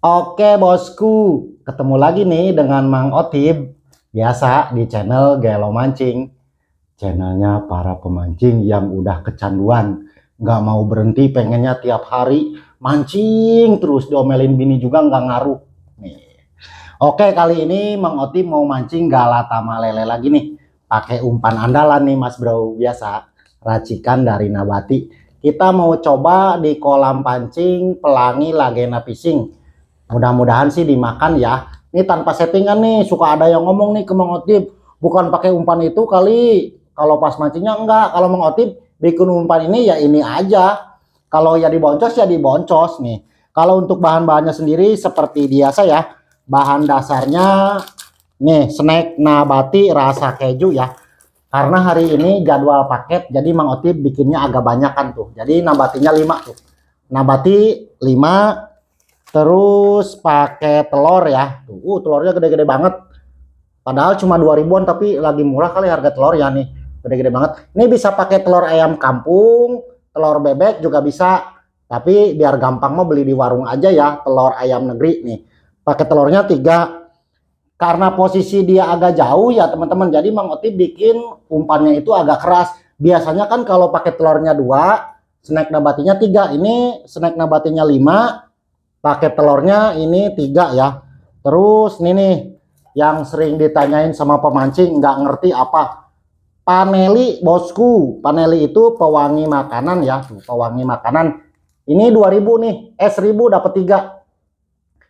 Oke bosku, ketemu lagi nih dengan Mang Otip. Biasa di channel Gelo Mancing. Channelnya para pemancing yang udah kecanduan. Nggak mau berhenti, pengennya tiap hari mancing terus. Diomelin bini juga nggak ngaruh. Nih. Oke, kali ini Mang Otip mau mancing galatama lele lagi nih. Pakai umpan andalan nih Mas Bro. Biasa, racikan dari Nabati. Kita mau coba di kolam pancing Pelangi Lagena Fishing. Mudah-mudahan sih dimakan ya. Ini tanpa settingan nih, suka ada yang ngomong nih ke Mang Otip, bukan pakai umpan itu kali. Kalau pas mancingnya enggak. Kalau Mang Otip bikin umpan ini ya ini aja. Kalau ya diboncos ya diboncos nih. Kalau untuk bahan-bahannya sendiri seperti biasa ya. Bahan dasarnya nih snack nabati rasa keju ya. Karena hari ini jadwal paket, jadi Mang Otip bikinnya agak banyak kan tuh. Jadi nabatinya 5 tuh. Nabati 5. Terus pakai telur ya. Telurnya gede-gede banget. Padahal cuma 2 ribuan tapi lagi murah kali harga telur ya nih. Gede-gede banget. Ini bisa pakai telur ayam kampung, telur bebek juga bisa. Tapi biar gampang mau beli di warung aja ya, telur ayam negeri nih. Pakai telurnya 3. Karena posisi dia agak jauh ya teman-teman. Jadi Mang Otip bikin umpannya itu agak keras. Biasanya kan kalau pakai telurnya 2, snack nabatinya 3. Ini snack nabatinya 5. Pakai telurnya ini 3 ya. Terus ini nih yang sering ditanyain sama pemancing, nggak ngerti apa paneli bosku. Paneli itu pewangi makanan ya. Pewangi makanan ini 2000 nih, 1000 dapat 3.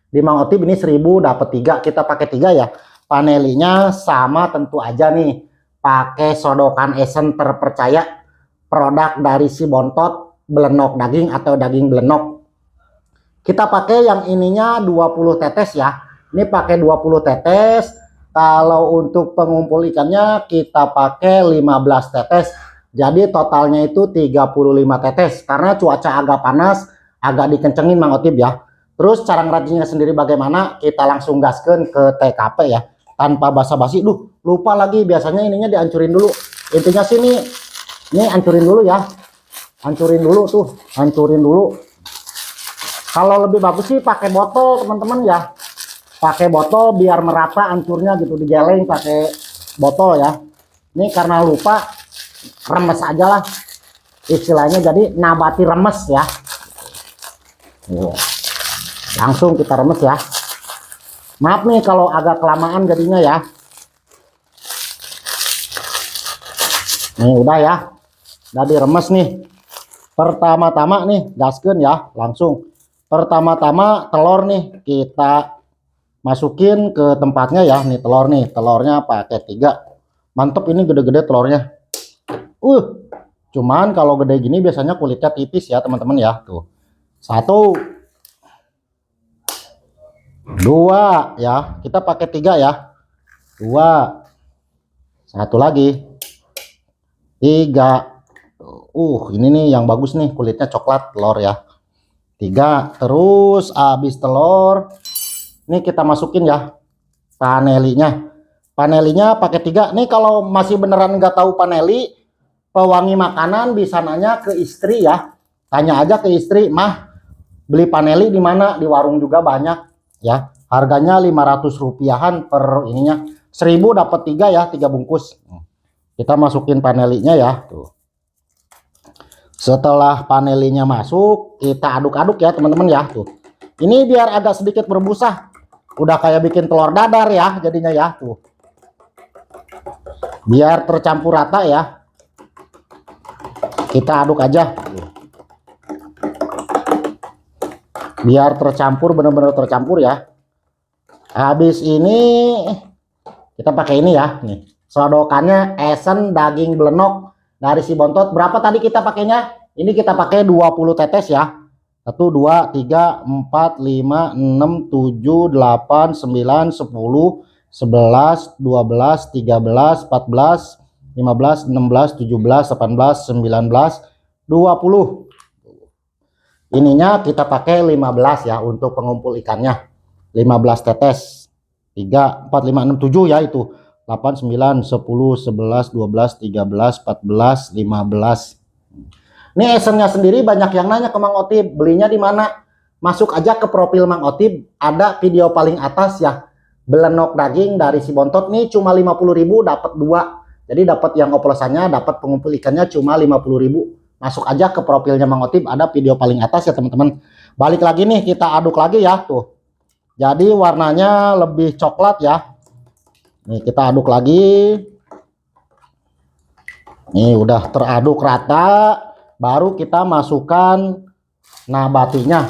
Di Mang Otip ini 1000 dapat 3. Kita pakai 3 ya. Panelinya sama tentu aja nih, pakai sodokan esen terpercaya, produk dari si Bontot Belenok Daging atau Daging Belenok. Kita pakai yang ininya 20 tetes ya. Ini pakai 20 tetes. Kalau untuk pengumpul ikannya kita pakai 15 tetes. Jadi totalnya itu 35 tetes. Karena cuaca agak panas, agak dikencengin Mang Otip ya. Terus cara ngerajinya sendiri bagaimana? Kita langsung gaskan ke TKP ya. Tanpa basa-basi. Lupa lagi, biasanya ininya dihancurin dulu. Intinya sini, ini hancurin dulu ya. Hancurin dulu tuh, hancurin dulu. Kalau lebih bagus sih pakai botol teman-teman ya. Pakai botol biar merata hancurnya gitu, digeleng pakai botol ya. Ini karena lupa, remes aja lah istilahnya, jadi nabati remes ya. Langsung kita remes ya. Maaf nih kalau agak kelamaan jadinya ya. Nih udah ya, udah diremes nih. Pertama-tama nih gaskeun ya, langsung. Pertama-tama telur nih kita masukin ke tempatnya ya. Nih telur nih, telurnya pakai 3. Mantep ini gede-gede telurnya. Cuman kalau gede gini biasanya kulitnya tipis ya teman-teman ya. Tuh. 1, 2 ya. Kita pakai 3 ya. 2. 1 lagi. 3. Ini nih yang bagus nih, kulitnya coklat telur ya. 3. Terus habis telur ini kita masukin ya panelinya. Panelinya pakai 3 nih. Kalau masih beneran nggak tahu paneli pewangi makanan, bisa nanya ke istri ya. Tanya aja ke istri, mah beli paneli di mana? Di warung juga banyak ya. Harganya 500 rupiahan per ininya. 1000 dapat 3 ya, 3 bungkus. Kita masukin panelinya ya. Tuh. Setelah panelinya masuk, kita aduk-aduk ya teman-teman ya. Tuh. Ini biar agak sedikit berbusa. Udah kayak bikin telur dadar ya jadinya ya. Tuh. Biar tercampur rata ya. Kita aduk aja. Biar tercampur, bener-bener tercampur ya. Habis ini kita pakai ini ya. Nih. Sodokannya esen daging belenok dari si Bontot. Berapa tadi kita pakainya? Ini kita pakai 20 tetes ya. 1, 2, 3, 4, 5, 6, 7, 8, 9, 10, 11, 12, 13, 14, 15, 16, 17, 18, 19, 20. Ininya kita pakai 15 ya untuk pengumpul ikannya. 15 tetes. 3, 4, 5, 6, 7 ya itu. 8, 9, 10, 11, 12, 13, 14, 15. Ini esennya sendiri banyak yang nanya ke Mang Otip, belinya di mana? masuk aja ke profil Mang Otib, ada video paling atas ya, belenok daging dari si bontot nih cuma 50.000 dapat 2. Jadi dapat yang oplosannya, dapat pengumpul ikannya cuma 50.000. Masuk aja ke profilnya Mang Otib, ada video paling atas ya teman-teman. Balik lagi nih, kita aduk lagi ya tuh. Jadi warnanya lebih coklat ya. Nih kita aduk lagi. Nih udah teraduk rata, baru kita masukkan nabatinya.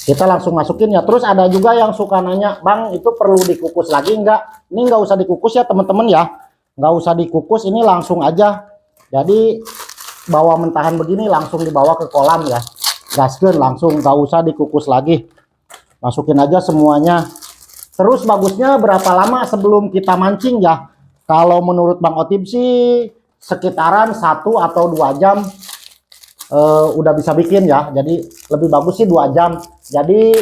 Kita langsung masukin ya. Terus ada juga yang suka nanya, Bang itu perlu dikukus lagi enggak? Ini enggak usah dikukus ya teman-teman ya. Enggak usah dikukus, ini langsung aja. Jadi bawa mentahan begini langsung dibawa ke kolam ya. Gaskeun langsung, enggak usah dikukus lagi. Masukin aja semuanya. Terus bagusnya berapa lama sebelum kita mancing ya? Kalau menurut Bang Otib sih sekitaran 1 atau 2 jam udah bisa bikin ya. Jadi lebih bagus sih 2 jam. Jadi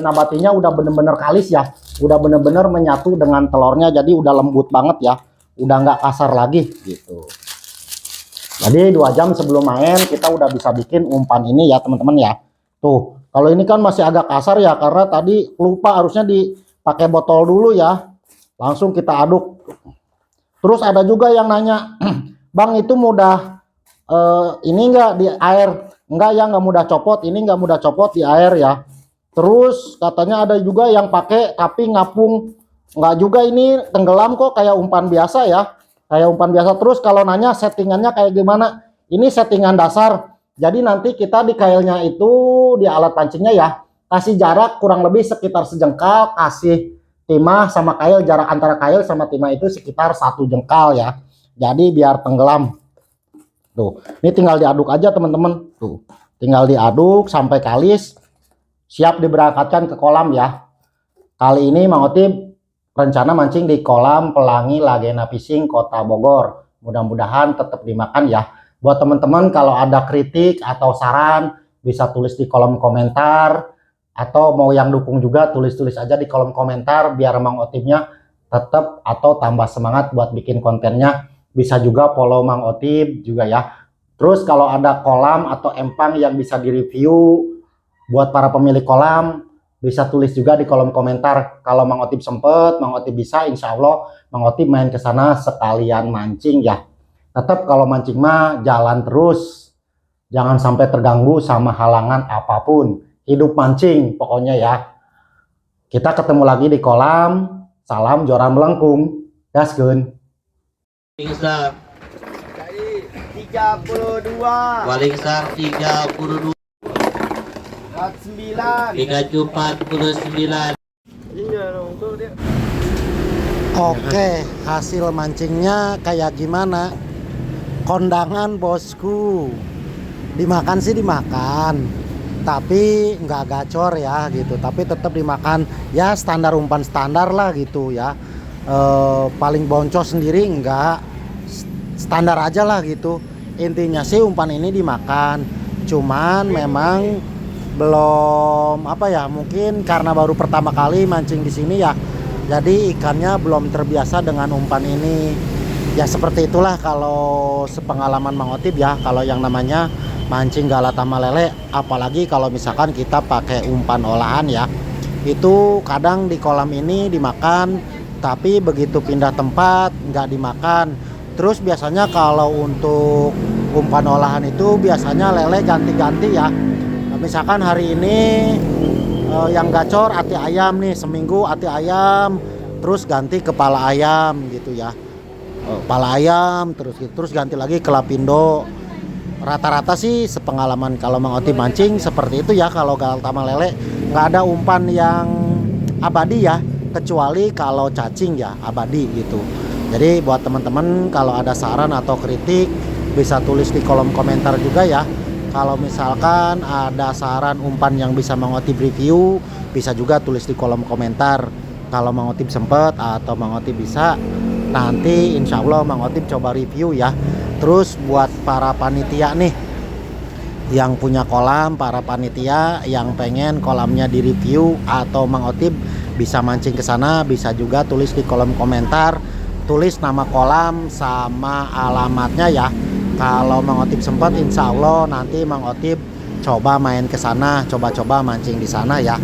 nabatinya udah bener-bener kalis ya. Udah bener-bener menyatu dengan telurnya. Jadi udah lembut banget ya. Udah nggak kasar lagi gitu. Jadi 2 jam sebelum main kita udah bisa bikin umpan ini ya teman-teman ya. Tuh, kalau ini kan masih agak kasar ya karena tadi lupa harusnya dipakai botol dulu ya. Langsung kita aduk. Terus ada juga yang nanya, Bang itu mudah ini enggak di air? Enggak ya, nggak mudah copot. Ini nggak mudah copot di air ya. Terus katanya ada juga yang pakai tapi ngapung. Nggak juga, ini tenggelam kok kayak umpan biasa ya. Kayak umpan biasa. Terus kalau nanya settingannya kayak gimana? Ini settingan dasar. Jadi nanti kita di kailnya itu, di alat pancingnya ya, kasih jarak kurang lebih sekitar sejengkal, kasih timah sama kail, jarak antara kail sama timah itu sekitar 1 jengkal ya. Jadi biar tenggelam. Tuh, ini tinggal diaduk aja teman-teman. Tuh, tinggal diaduk sampai kalis, siap diberangkatkan ke kolam ya. Kali ini Mang Otib rencana mancing di kolam Pelangi Lagena Fishing Kota Bogor. Mudah-mudahan tetap dimakan ya. Buat teman-teman kalau ada kritik atau saran bisa tulis di kolom komentar, atau mau yang dukung juga tulis-tulis aja di kolom komentar biar Mang Otibnya tetap atau tambah semangat buat bikin kontennya. Bisa juga follow Mang Otib juga ya. Terus kalau ada kolam atau empang yang bisa direview buat para pemilik kolam, bisa tulis juga di kolom komentar. Kalau Mang Otib sempet, Mang Otib bisa, insya Allah Mang Otib main ke sana sekalian mancing ya. Tetap kalau mancing mah jalan terus, jangan sampai terganggu sama halangan apapun. Hidup mancing pokoknya ya. Kita ketemu lagi di kolam. Salam joran melengkung. Gaskeun. Waalaikumsalam. Jadi 32. Waalaikumsalam 32. 49. 349. Ini untuk dia. Oke, hasil mancingnya kayak gimana? Kondangan bosku. Dimakan sih dimakan, tapi nggak gacor ya gitu. Tapi tetap dimakan ya, standar umpan standar lah gitu ya. Paling boncos sendiri enggak, standar aja lah gitu. Intinya sih umpan ini dimakan. Cuman memang belum apa ya, mungkin karena baru pertama kali mancing di sini ya, jadi ikannya belum terbiasa dengan umpan ini ya. Seperti itulah kalau sepengalaman Mang Otib ya, kalau yang namanya mancing galat sama lele, apalagi kalau misalkan kita pakai umpan olahan ya, itu kadang di kolam ini dimakan tapi begitu pindah tempat nggak dimakan. Terus biasanya kalau untuk umpan olahan itu biasanya lele ganti-ganti ya. Misalkan hari ini yang gacor ati ayam nih, seminggu ati ayam, terus ganti kepala ayam gitu ya, kepala ayam terus ganti lagi ke lapindo. Rata-rata sih sepengalaman kalau Mang Otib mancing seperti itu ya. Kalau galat sama lele nggak ada umpan yang abadi ya, kecuali kalau cacing ya abadi gitu. Jadi buat teman-teman kalau ada saran atau kritik bisa tulis di kolom komentar juga ya. Kalau misalkan ada saran umpan yang bisa Mang Otib review, bisa juga tulis di kolom komentar. Kalau Mang Otib sempet atau Mang Otib bisa, nanti insya Allah Mang Otib coba review ya. Terus buat para panitia nih yang punya kolam, para panitia yang pengen kolamnya direview atau Mang Otib bisa mancing ke sana, bisa juga tulis di kolom komentar, tulis nama kolam sama alamatnya ya. Kalau Mang Otib sempat, insya Allah nanti Mang Otib coba main ke sana, coba-coba mancing di sana ya.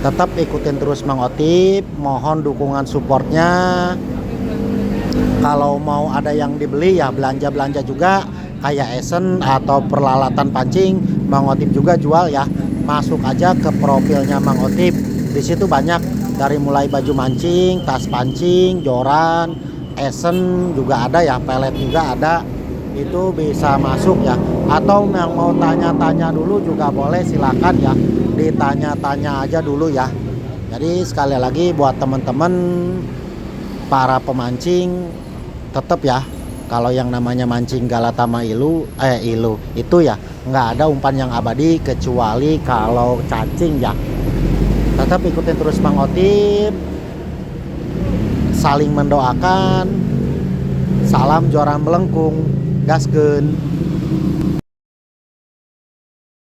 Tetap ikutin terus Mang Otip, mohon dukungan supportnya. Kalau mau ada yang dibeli ya belanja-belanja juga, kayak esen atau peralatan pancing, Mang Otip juga jual ya. Masuk aja ke profilnya Mang Otip. Di situ banyak, dari mulai baju mancing, tas pancing, joran, esen juga ada ya, pelet juga ada. Itu bisa masuk ya. Atau yang mau tanya-tanya dulu juga boleh, silakan ya. Ditanya-tanya aja dulu ya. Jadi sekali lagi buat teman-teman para pemancing, tetap ya, kalau yang namanya mancing Galatama ilu itu ya nggak ada umpan yang abadi kecuali kalau cacing ya. Tetap ikutin terus Mang Otip, saling mendoakan, salam joran melengkung, gaskeun.